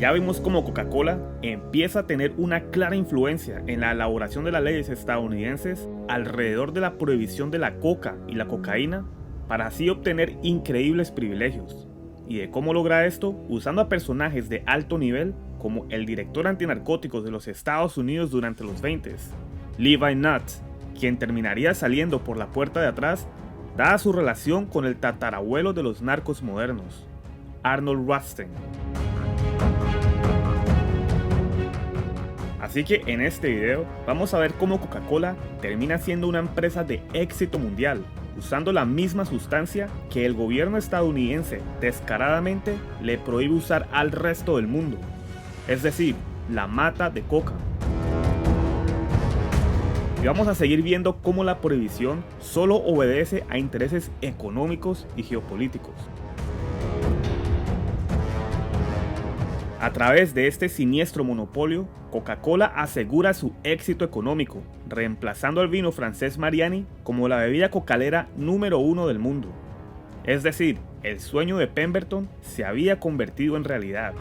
Ya vimos cómo Coca-Cola empieza a tener una clara influencia en la elaboración de las leyes estadounidenses alrededor de la prohibición de la coca y la cocaína para así obtener increíbles privilegios. Y de cómo logra esto usando a personajes de alto nivel como el director antinarcóticos de los Estados Unidos durante los 20s, Levi Nutt, quien terminaría saliendo por la puerta de atrás dada su relación con el tatarabuelo de los narcos modernos, Arnold Rothstein. Así que en este video vamos a ver cómo Coca-Cola termina siendo una empresa de éxito mundial, usando la misma sustancia que el gobierno estadounidense descaradamente le prohíbe usar al resto del mundo, es decir, la mata de coca. Y vamos a seguir viendo cómo la prohibición solo obedece a intereses económicos y geopolíticos. A través de este siniestro monopolio, Coca-Cola asegura su éxito económico, reemplazando al vino francés Mariani como la bebida cocalera número 1 del mundo. Es decir, el sueño de Pemberton se había convertido en realidad.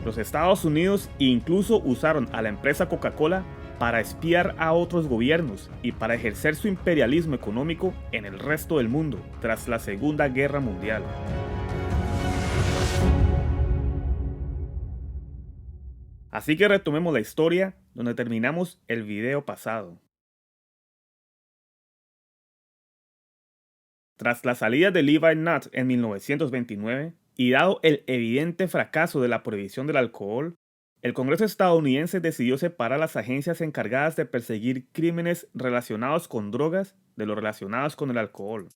Los Estados Unidos incluso usaron a la empresa Coca-Cola para espiar a otros gobiernos y para ejercer su imperialismo económico en el resto del mundo tras la Segunda Guerra Mundial. Así que retomemos la historia donde terminamos el video pasado. Tras la salida de Levi Nutt en 1929, y dado el evidente fracaso de la prohibición del alcohol, el Congreso estadounidense decidió separar las agencias encargadas de perseguir crímenes relacionados con drogas de los relacionados con el alcohol.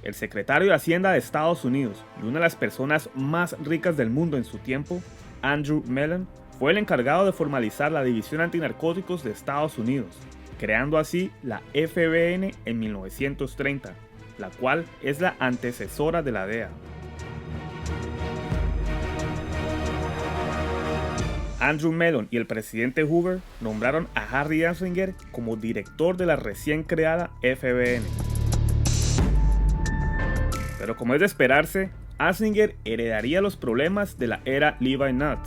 El secretario de Hacienda de Estados Unidos y una de las personas más ricas del mundo en su tiempo, Andrew Mellon, fue el encargado de formalizar la División Antinarcóticos de Estados Unidos, creando así la FBN en 1930, la cual es la antecesora de la DEA. Andrew Mellon y el presidente Hoover nombraron a Harry Anslinger como director de la recién creada FBN. Pero como es de esperarse, Anslinger heredaría los problemas de la era Levi Nutt.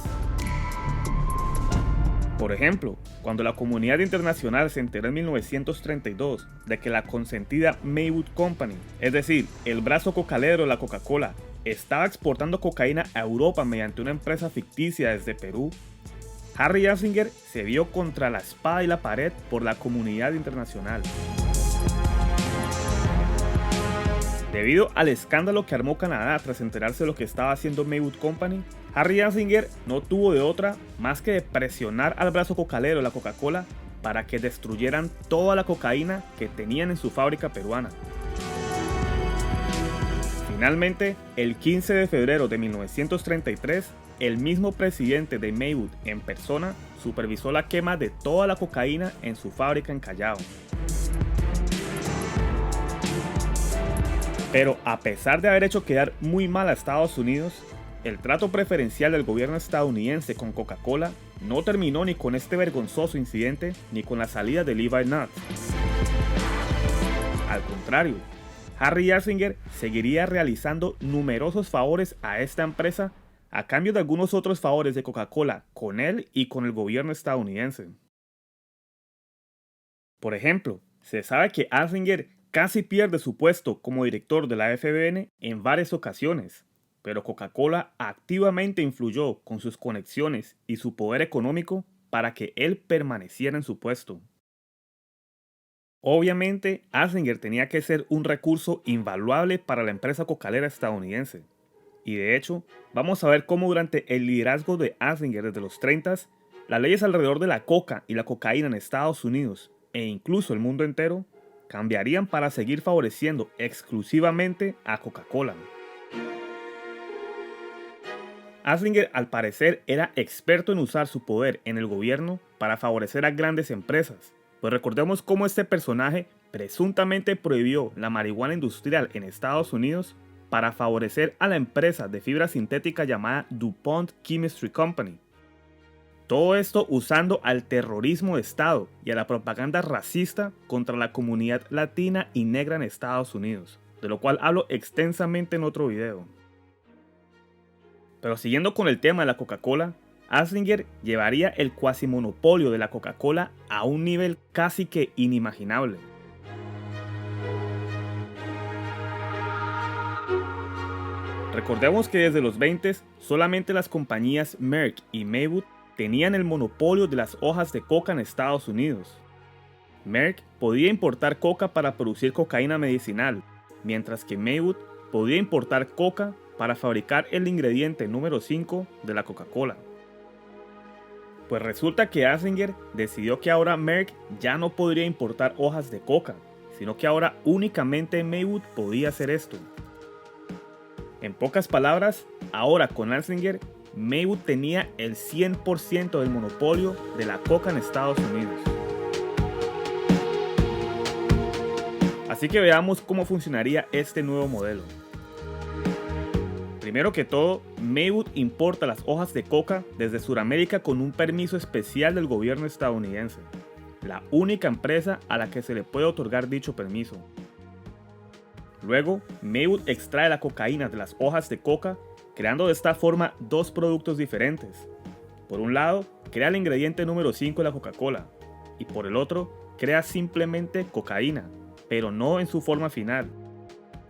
Por ejemplo, cuando la comunidad internacional se enteró en 1932 de que la consentida Maywood Company, es decir, el brazo cocalero de la Coca-Cola, estaba exportando cocaína a Europa mediante una empresa ficticia desde Perú, Harry Anslinger se vio contra la espada y la pared por la comunidad internacional. Debido al escándalo que armó Canadá tras enterarse de lo que estaba haciendo Maywood Company, Harry Anslinger no tuvo de otra más que de presionar al brazo cocalero de la Coca-Cola para que destruyeran toda la cocaína que tenían en su fábrica peruana. Finalmente, el 15 de febrero de 1933, el mismo presidente de Maywood en persona supervisó la quema de toda la cocaína en su fábrica en Callao. Pero a pesar de haber hecho quedar muy mal a Estados Unidos, el trato preferencial del gobierno estadounidense con Coca-Cola no terminó ni con este vergonzoso incidente ni con la salida de Levi Nutt. Al contrario, Harry Anslinger seguiría realizando numerosos favores a esta empresa a cambio de algunos otros favores de Coca-Cola con él y con el gobierno estadounidense. Por ejemplo, se sabe que Anslinger casi pierde su puesto como director de la FBN en varias ocasiones, pero Coca-Cola activamente influyó con sus conexiones y su poder económico para que él permaneciera en su puesto. Obviamente, Anslinger tenía que ser un recurso invaluable para la empresa cocalera estadounidense. Y de hecho, vamos a ver cómo durante el liderazgo de Anslinger desde los 30s, las leyes alrededor de la coca y la cocaína en Estados Unidos, e incluso el mundo entero, cambiarían para seguir favoreciendo exclusivamente a Coca-Cola. Anslinger al parecer era experto en usar su poder en el gobierno para favorecer a grandes empresas, pues recordemos cómo este personaje presuntamente prohibió la marihuana industrial en Estados Unidos para favorecer a la empresa de fibra sintética llamada DuPont Chemistry Company. Todo esto usando al terrorismo de Estado y a la propaganda racista contra la comunidad latina y negra en Estados Unidos, de lo cual hablo extensamente en otro video. Pero siguiendo con el tema de la Coca-Cola, Anslinger llevaría el cuasimonopolio de la Coca-Cola a un nivel casi que inimaginable. Recordemos que desde los 20 solamente las compañías Merck y Maywood tenían el monopolio de las hojas de coca en Estados Unidos. Merck podía importar coca para producir cocaína medicinal, mientras que Maywood podía importar coca para fabricar el ingrediente número 5 de la Coca-Cola. Pues resulta que Anslinger decidió que ahora Merck ya no podría importar hojas de coca, sino que ahora únicamente Maywood podía hacer esto. En pocas palabras, ahora con Anslinger, Maywood tenía el 100% del monopolio de la coca en Estados Unidos. Así que veamos cómo funcionaría este nuevo modelo. Primero que todo, Maywood importa las hojas de coca desde Sudamérica con un permiso especial del gobierno estadounidense, la única empresa a la que se le puede otorgar dicho permiso. Luego, Maywood extrae la cocaína de las hojas de coca, creando de esta forma dos productos diferentes. Por un lado, crea el ingrediente número 5 de la Coca-Cola, y por el otro, crea simplemente cocaína, pero no en su forma final.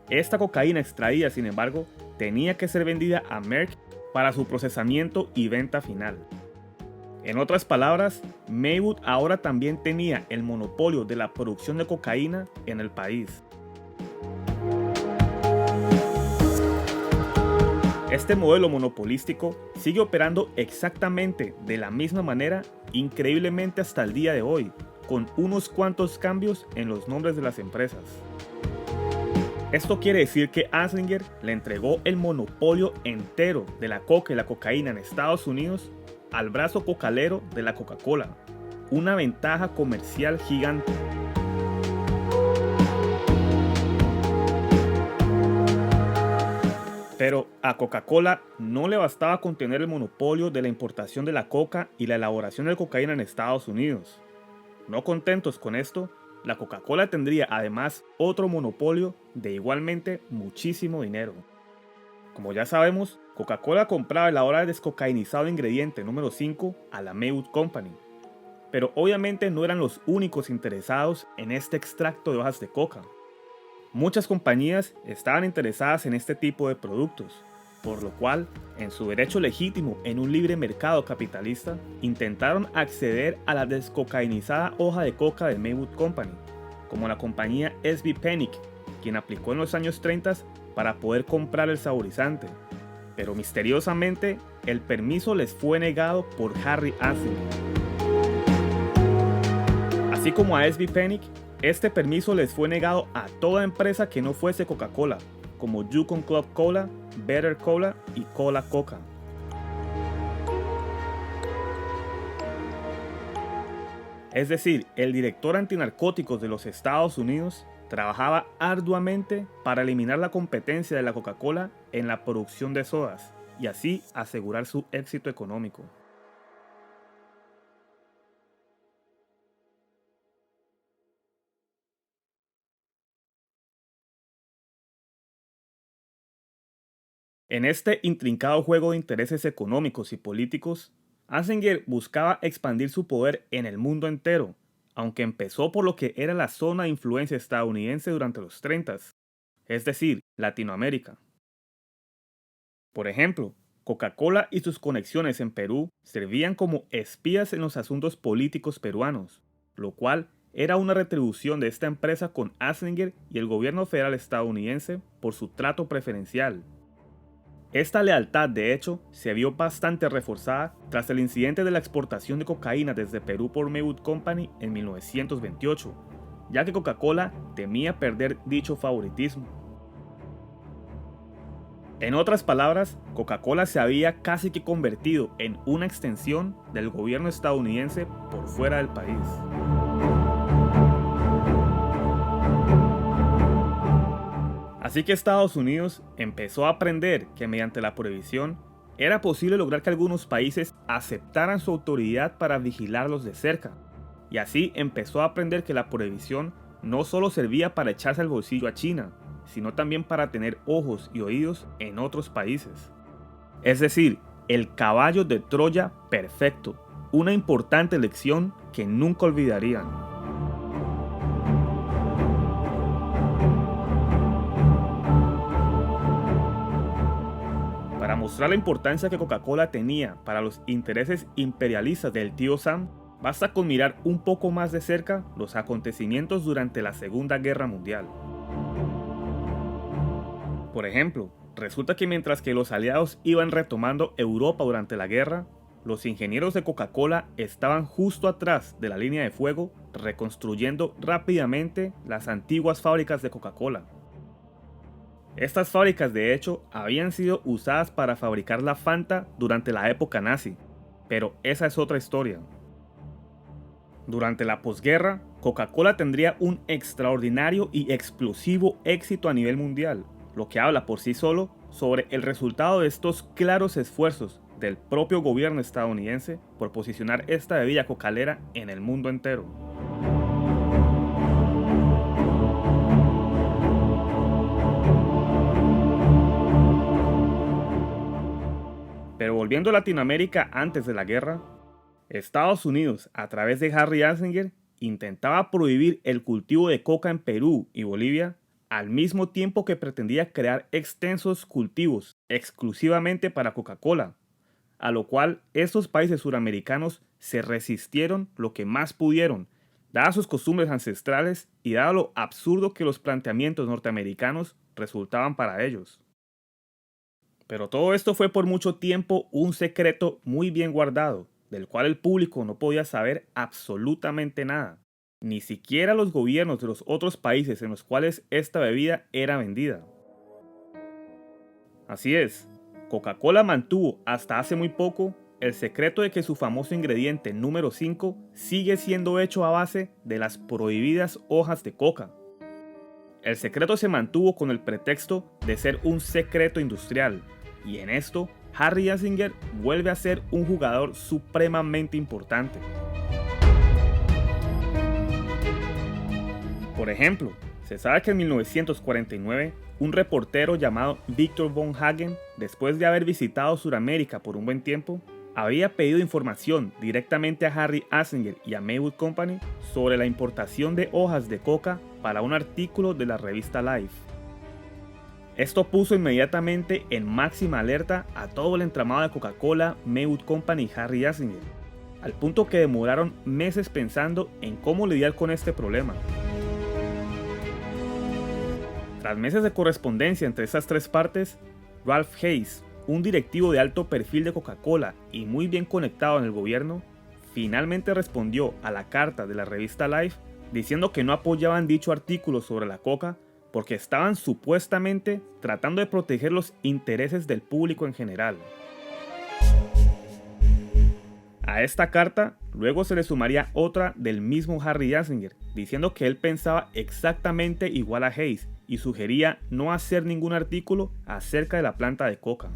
Esta cocaína extraída, sin embargo, tenía que ser vendida a Merck para su procesamiento y venta final. En otras palabras, Maywood ahora también tenía el monopolio de la producción de cocaína en el país. Este modelo monopolístico sigue operando exactamente de la misma manera, increíblemente hasta el día de hoy, con unos cuantos cambios en los nombres de las empresas. Esto quiere decir que Anslinger le entregó el monopolio entero de la coca y la cocaína en Estados Unidos al brazo cocalero de la Coca-Cola, una ventaja comercial gigante. Pero a Coca-Cola no le bastaba con tener el monopolio de la importación de la coca y la elaboración de cocaína en Estados Unidos. No contentos con esto, la Coca-Cola tendría además otro monopolio de igualmente muchísimo dinero. Como ya sabemos, Coca-Cola compraba el ahora descocainizado ingrediente número 5 a la Maywood Company. Pero obviamente no eran los únicos interesados en este extracto de hojas de coca. Muchas compañías estaban interesadas en este tipo de productos, por lo cual, en su derecho legítimo en un libre mercado capitalista, intentaron acceder a la descocainizada hoja de coca de Maywood Company, como la compañía SB Penick, quien aplicó en los años 30 para poder comprar el saborizante. Pero misteriosamente, el permiso les fue negado por Harry Anslinger. Así como a SB Penick, este permiso les fue negado a toda empresa que no fuese Coca-Cola, como Yukon Club Cola, Better Cola y Cola Coca. Es decir, el director antinarcóticos de los Estados Unidos trabajaba arduamente para eliminar la competencia de la Coca-Cola en la producción de sodas y así asegurar su éxito económico. En este intrincado juego de intereses económicos y políticos, Anslinger buscaba expandir su poder en el mundo entero, aunque empezó por lo que era la zona de influencia estadounidense durante los 30, es decir, Latinoamérica. Por ejemplo, Coca-Cola y sus conexiones en Perú servían como espías en los asuntos políticos peruanos, lo cual era una retribución de esta empresa con Anslinger y el gobierno federal estadounidense por su trato preferencial. Esta lealtad, de hecho, se vio bastante reforzada tras el incidente de la exportación de cocaína desde Perú por Maywood Company en 1928, ya que Coca-Cola temía perder dicho favoritismo. En otras palabras, Coca-Cola se había casi que convertido en una extensión del gobierno estadounidense por fuera del país. Así que Estados Unidos empezó a aprender que mediante la prohibición era posible lograr que algunos países aceptaran su autoridad para vigilarlos de cerca, y así empezó a aprender que la prohibición no solo servía para echarse al bolsillo a China, sino también para tener ojos y oídos en otros países. Es decir, el caballo de Troya perfecto, una importante lección que nunca olvidarían. Para mostrar la importancia que Coca-Cola tenía para los intereses imperialistas del tío Sam, basta con mirar un poco más de cerca los acontecimientos durante la Segunda Guerra Mundial. Por ejemplo, resulta que mientras que los aliados iban retomando Europa durante la guerra, los ingenieros de Coca-Cola estaban justo atrás de la línea de fuego reconstruyendo rápidamente las antiguas fábricas de Coca-Cola. Estas fábricas de hecho habían sido usadas para fabricar la Fanta durante la época nazi, pero esa es otra historia. Durante la posguerra, Coca-Cola tendría un extraordinario y explosivo éxito a nivel mundial, lo que habla por sí solo sobre el resultado de estos claros esfuerzos del propio gobierno estadounidense por posicionar esta bebida cocalera en el mundo entero. Pero volviendo a Latinoamérica antes de la guerra, Estados Unidos, a través de Harry Anslinger, intentaba prohibir el cultivo de coca en Perú y Bolivia, al mismo tiempo que pretendía crear extensos cultivos exclusivamente para Coca-Cola, a lo cual estos países suramericanos se resistieron lo que más pudieron, dadas sus costumbres ancestrales y dado lo absurdo que los planteamientos norteamericanos resultaban para ellos. Pero todo esto fue por mucho tiempo un secreto muy bien guardado, del cual el público no podía saber absolutamente nada, ni siquiera los gobiernos de los otros países en los cuales esta bebida era vendida. Así es, Coca-Cola mantuvo hasta hace muy poco el secreto de que su famoso ingrediente número 5 sigue siendo hecho a base de las prohibidas hojas de coca. El secreto se mantuvo con el pretexto de ser un secreto industrial, y en esto Harry Anslinger vuelve a ser un jugador supremamente importante. Por ejemplo, se sabe que en 1949, un reportero llamado Victor von Hagen, después de haber visitado Sudamérica por un buen tiempo, había pedido información directamente a Harry Anslinger y a Maywood Company sobre la importación de hojas de coca para un artículo de la revista Life. Esto puso inmediatamente en máxima alerta a todo el entramado de Coca-Cola, Maywood Company y Harry Anslinger, al punto que demoraron meses pensando en cómo lidiar con este problema. Tras meses de correspondencia entre esas tres partes, Ralph Hayes, un directivo de alto perfil de Coca-Cola y muy bien conectado en el gobierno, finalmente respondió a la carta de la revista Life diciendo que no apoyaban dicho artículo sobre la coca porque estaban supuestamente tratando de proteger los intereses del público en general. A esta carta luego se le sumaría otra del mismo Harry Anslinger, diciendo que él pensaba exactamente igual a Hayes y sugería no hacer ningún artículo acerca de la planta de coca.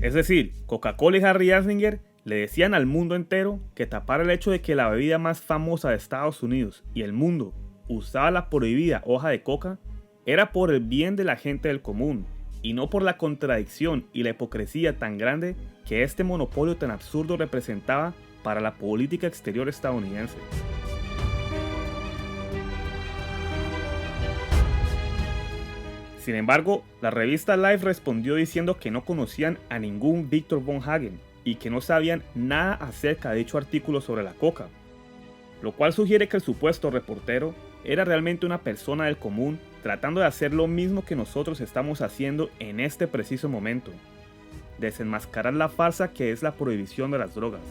Es decir, Coca-Cola y Harry Anslinger le decían al mundo entero que tapara el hecho de que la bebida más famosa de Estados Unidos y el mundo usaba la prohibida hoja de coca era por el bien de la gente del común y no por la contradicción y la hipocresía tan grande que este monopolio tan absurdo representaba para la política exterior estadounidense. Sin embargo, la revista Life respondió diciendo que no conocían a ningún Victor von Hagen y que no sabían nada acerca de dicho artículo sobre la coca, lo cual sugiere que el supuesto reportero era realmente una persona del común tratando de hacer lo mismo que nosotros estamos haciendo en este preciso momento: desenmascarar la farsa que es la prohibición de las drogas.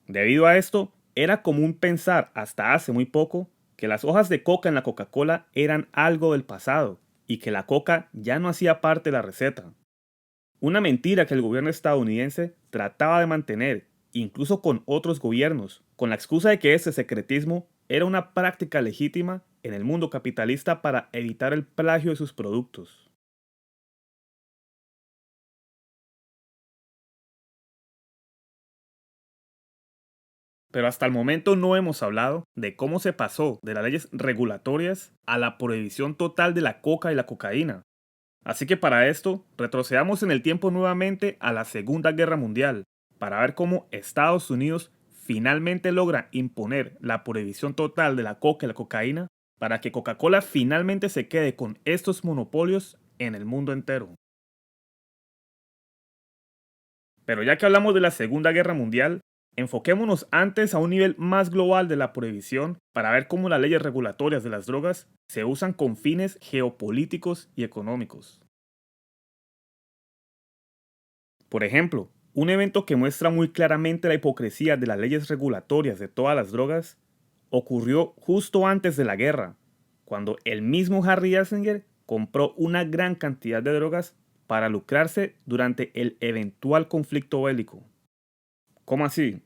Debido a esto, era común pensar hasta hace muy poco que las hojas de coca en la Coca-Cola eran algo del pasado y que la coca ya no hacía parte de la receta. Una mentira que el gobierno estadounidense trataba de mantener, incluso con otros gobiernos, con la excusa de que ese secretismo era una práctica legítima en el mundo capitalista para evitar el plagio de sus productos. Pero hasta el momento no hemos hablado de cómo se pasó de las leyes regulatorias a la prohibición total de la coca y la cocaína. Así que para esto, retrocedamos en el tiempo nuevamente a la Segunda Guerra Mundial, para ver cómo Estados Unidos finalmente logra imponer la prohibición total de la coca y la cocaína para que Coca-Cola finalmente se quede con estos monopolios en el mundo entero. Pero ya que hablamos de la Segunda Guerra Mundial, enfoquémonos antes a un nivel más global de la prohibición para ver cómo las leyes regulatorias de las drogas se usan con fines geopolíticos y económicos. Por ejemplo, un evento que muestra muy claramente la hipocresía de las leyes regulatorias de todas las drogas ocurrió justo antes de la guerra, cuando el mismo Harry Anslinger compró una gran cantidad de drogas para lucrarse durante el eventual conflicto bélico. ¿Cómo así?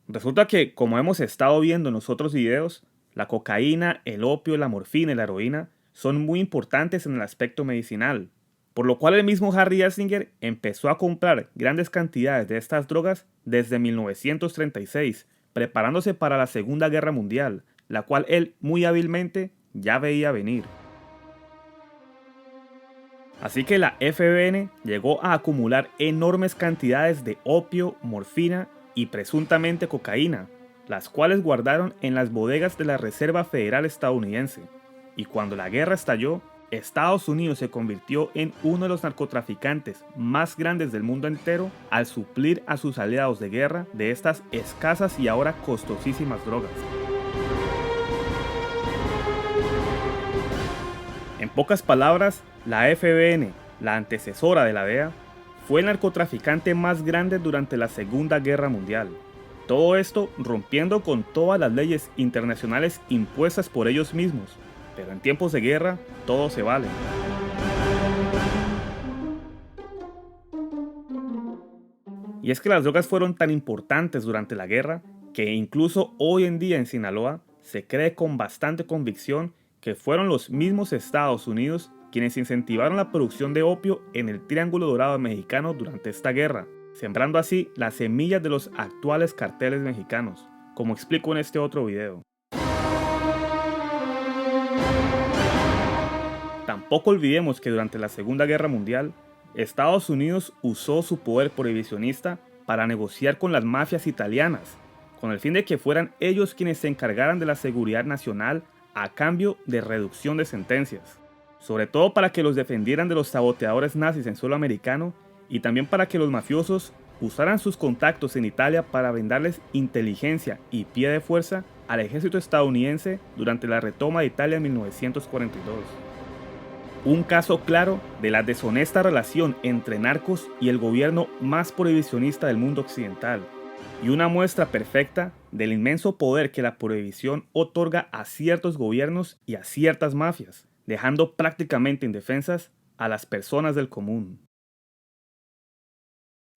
Resulta que, como hemos estado viendo en los otros videos, la cocaína, el opio, la morfina y la heroína son muy importantes en el aspecto medicinal, por lo cual el mismo Harry Anslinger empezó a comprar grandes cantidades de estas drogas desde 1936, preparándose para la Segunda Guerra Mundial, la cual él muy hábilmente ya veía venir. Así que la FBN llegó a acumular enormes cantidades de opio, morfina y presuntamente cocaína, las cuales guardaron en las bodegas de la Reserva Federal estadounidense. Y cuando la guerra estalló, Estados Unidos se convirtió en uno de los narcotraficantes más grandes del mundo entero al suplir a sus aliados de guerra de estas escasas y ahora costosísimas drogas. En pocas palabras, la FBN, la antecesora de la DEA, fue el narcotraficante más grande durante la Segunda Guerra Mundial. Todo esto rompiendo con todas las leyes internacionales impuestas por ellos mismos, pero en tiempos de guerra todo se vale. Y es que las drogas fueron tan importantes durante la guerra que incluso hoy en día en Sinaloa se cree con bastante convicción que fueron los mismos Estados Unidos quienes incentivaron la producción de opio en el Triángulo Dorado mexicano durante esta guerra, sembrando así las semillas de los actuales carteles mexicanos, como explico en este otro video. Tampoco olvidemos que durante la Segunda Guerra Mundial, Estados Unidos usó su poder prohibicionista para negociar con las mafias italianas, con el fin de que fueran ellos quienes se encargaran de la seguridad nacional a cambio de reducción de sentencias, sobre todo para que los defendieran de los saboteadores nazis en suelo americano y también para que los mafiosos usaran sus contactos en Italia para brindarles inteligencia y pie de fuerza al ejército estadounidense durante la retoma de Italia en 1942. Un caso claro de la deshonesta relación entre narcos y el gobierno más prohibicionista del mundo occidental, y una muestra perfecta del inmenso poder que la prohibición otorga a ciertos gobiernos y a ciertas mafias, dejando prácticamente indefensas a las personas del común.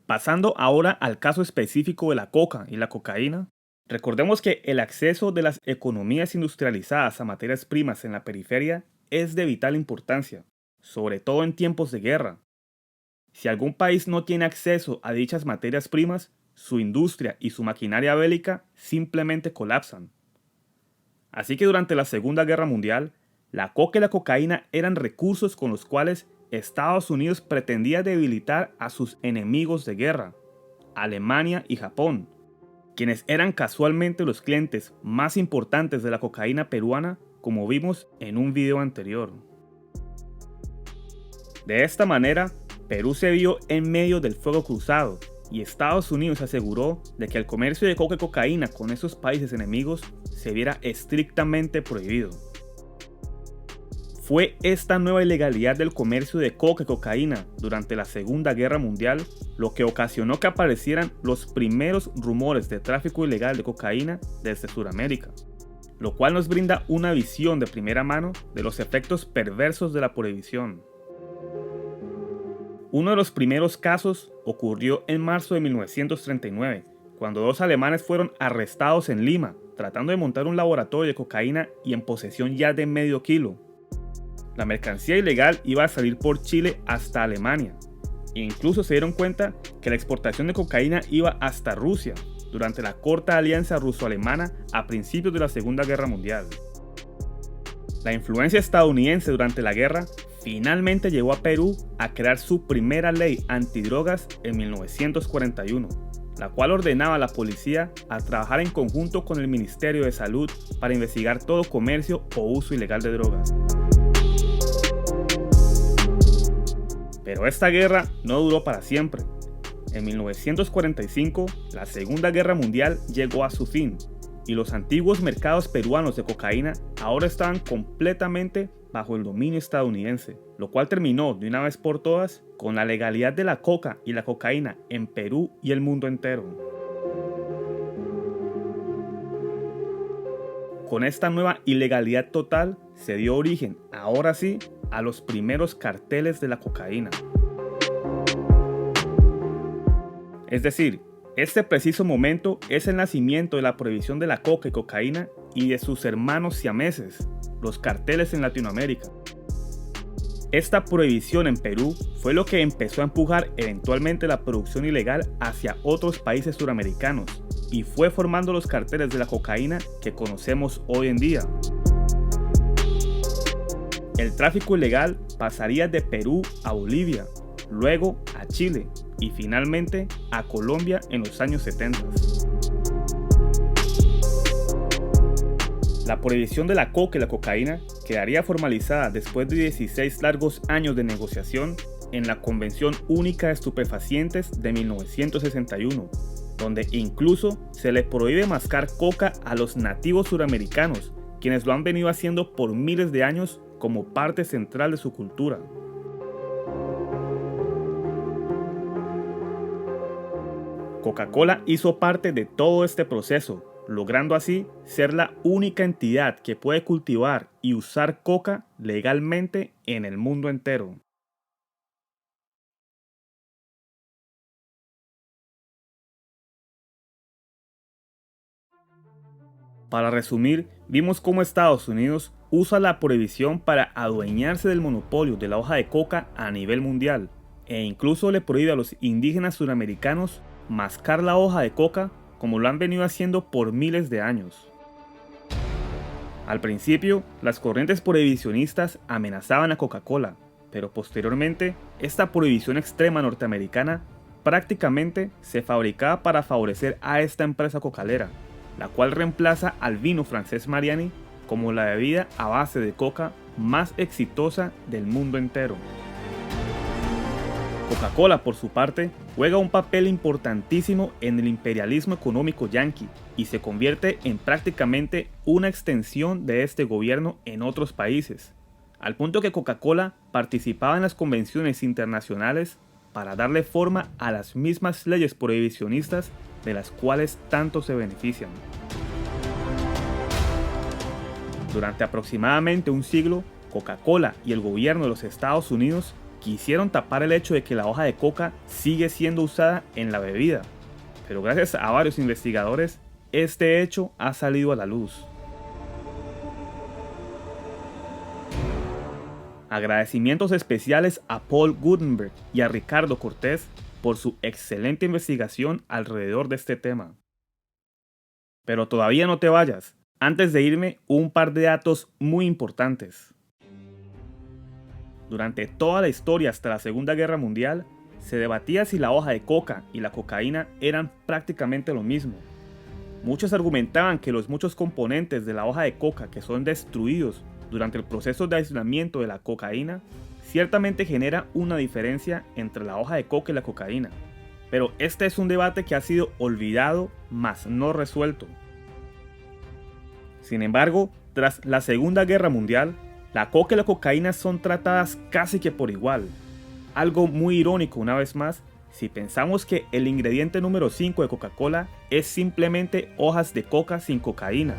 Pasando ahora al caso específico de la coca y la cocaína, recordemos que el acceso de las economías industrializadas a materias primas en la periferia es de vital importancia, sobre todo en tiempos de guerra. Si algún país no tiene acceso a dichas materias primas, su industria y su maquinaria bélica simplemente colapsan. Así que durante la Segunda Guerra Mundial, la coca y la cocaína eran recursos con los cuales Estados Unidos pretendía debilitar a sus enemigos de guerra, Alemania y Japón, quienes eran casualmente los clientes más importantes de la cocaína peruana, como vimos en un video anterior. De esta manera, Perú se vio en medio del fuego cruzado, y Estados Unidos aseguró de que el comercio de coca y cocaína con esos países enemigos se viera estrictamente prohibido. Fue esta nueva ilegalidad del comercio de coca y cocaína durante la Segunda Guerra Mundial lo que ocasionó que aparecieran los primeros rumores de tráfico ilegal de cocaína desde Sudamérica, lo cual nos brinda una visión de primera mano de los efectos perversos de la prohibición. Uno de los primeros casos ocurrió en marzo de 1939, cuando dos alemanes fueron arrestados en Lima, tratando de montar un laboratorio de cocaína y en posesión ya de medio kilo. La mercancía ilegal iba a salir por Chile hasta Alemania, e incluso se dieron cuenta que la exportación de cocaína iba hasta Rusia, durante la corta alianza ruso-alemana a principios de la Segunda Guerra Mundial. La influencia estadounidense durante la guerra finalmente llevó a Perú a crear su primera ley antidrogas en 1941, la cual ordenaba a la policía a trabajar en conjunto con el Ministerio de Salud para investigar todo comercio o uso ilegal de drogas. Pero esta guerra no duró para siempre. En 1945, la Segunda Guerra Mundial llegó a su fin y los antiguos mercados peruanos de cocaína ahora estaban completamente bajo el dominio estadounidense, lo cual terminó de una vez por todas con la legalidad de la coca y la cocaína en Perú y el mundo entero. Con esta nueva ilegalidad total se dio origen, ahora sí, a los primeros carteles de la cocaína. Es decir, este preciso momento es el nacimiento de la prohibición de la coca y cocaína y de sus hermanos siameses, los carteles en Latinoamérica. Esta prohibición en Perú fue lo que empezó a empujar eventualmente la producción ilegal hacia otros países suramericanos y fue formando los carteles de la cocaína que conocemos hoy en día. El tráfico ilegal pasaría de Perú a Bolivia, luego a Chile y finalmente a Colombia en los años 70. La prohibición de la coca y la cocaína quedaría formalizada después de 16 largos años de negociación en la Convención Única de Estupefacientes de 1961, donde incluso se le prohíbe mascar coca a los nativos suramericanos, quienes lo han venido haciendo por miles de años como parte central de su cultura. Coca-Cola hizo parte de todo este proceso, logrando así ser la única entidad que puede cultivar y usar coca legalmente en el mundo entero. Para resumir, vimos cómo Estados Unidos usa la prohibición para adueñarse del monopolio de la hoja de coca a nivel mundial, e incluso le prohíbe a los indígenas suramericanos mascar la hoja de coca como lo han venido haciendo por miles de años. Al principio, las corrientes prohibicionistas amenazaban a Coca-Cola, pero posteriormente, esta prohibición extrema norteamericana prácticamente se fabricaba para favorecer a esta empresa cocalera, la cual reemplaza al vino francés Mariani como la bebida a base de coca más exitosa del mundo entero. Coca-Cola, por su parte, juega un papel importantísimo en el imperialismo económico yanqui y se convierte en prácticamente una extensión de este gobierno en otros países, al punto que Coca-Cola participaba en las convenciones internacionales para darle forma a las mismas leyes prohibicionistas de las cuales tanto se benefician. Durante aproximadamente un siglo, Coca-Cola y el gobierno de los Estados Unidos quisieron tapar el hecho de que la hoja de coca sigue siendo usada en la bebida, pero gracias a varios investigadores, este hecho ha salido a la luz. Agradecimientos especiales a Paul Gutenberg y a Ricardo Cortés por su excelente investigación alrededor de este tema. Pero todavía no te vayas, antes de irme, un par de datos muy importantes. Durante toda la historia hasta la Segunda Guerra Mundial, se debatía si la hoja de coca y la cocaína eran prácticamente lo mismo. Muchos argumentaban que los muchos componentes de la hoja de coca que son destruidos durante el proceso de aislamiento de la cocaína ciertamente genera una diferencia entre la hoja de coca y la cocaína. Pero este es un debate que ha sido olvidado, mas no resuelto. Sin embargo, tras la Segunda Guerra Mundial, la coca y la cocaína son tratadas casi que por igual. Algo muy irónico una vez más, si pensamos que el ingrediente número 5 de Coca-Cola es simplemente hojas de coca sin cocaína.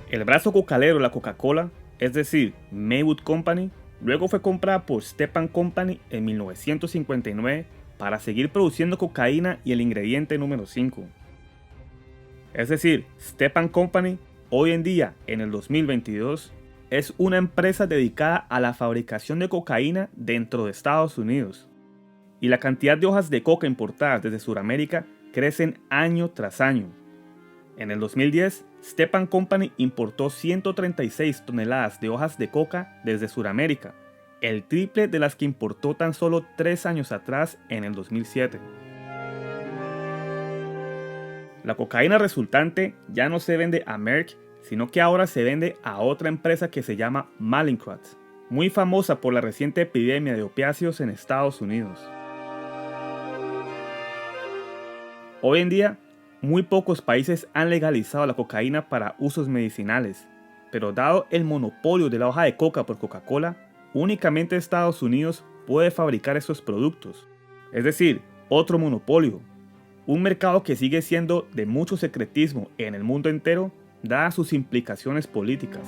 El brazo cocalero de la Coca-Cola, es decir, Maywood Company, luego fue comprada por Stepan Company en 1959 para seguir produciendo cocaína y el ingrediente número 5. Es decir, Stepan Company hoy en día, en el 2022, es una empresa dedicada a la fabricación de cocaína dentro de Estados Unidos. y la cantidad de hojas de coca importadas desde Sudamérica crecen año tras año. En el 2010, Stepan Company importó 136 toneladas de hojas de coca desde Sudamérica, el triple de las que importó tan solo 3 años atrás en el 2007. La cocaína resultante ya no se vende a Merck, sino que ahora se vende a otra empresa que se llama Mallinckrodt, muy famosa por la reciente epidemia de opiáceos en Estados Unidos. Hoy en día, muy pocos países han legalizado la cocaína para usos medicinales, pero dado el monopolio de la hoja de coca por Coca-Cola, únicamente Estados Unidos puede fabricar estos productos. Es decir, otro monopolio. Un mercado que sigue siendo de mucho secretismo en el mundo entero, dadas sus implicaciones políticas.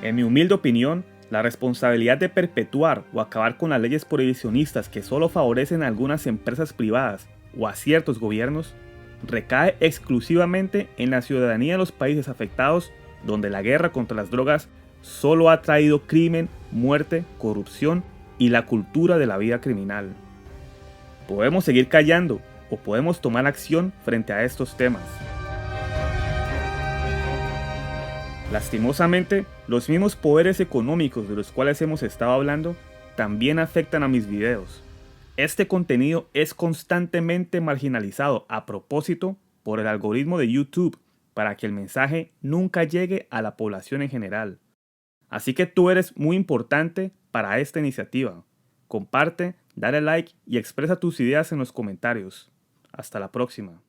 En mi humilde opinión, la responsabilidad de perpetuar o acabar con las leyes prohibicionistas que solo favorecen a algunas empresas privadas o a ciertos gobiernos recae exclusivamente en la ciudadanía de los países afectados, donde la guerra contra las drogas solo ha traído crimen, muerte, corrupción y la cultura de la vida criminal. Podemos seguir callando o podemos tomar acción frente a estos temas. Lastimosamente, los mismos poderes económicos de los cuales hemos estado hablando también afectan a mis videos. Este contenido es constantemente marginalizado a propósito por el algoritmo de YouTube para que el mensaje nunca llegue a la población en general. Así que tú eres muy importante para esta iniciativa. Comparte, dale like y expresa tus ideas en los comentarios. Hasta la próxima.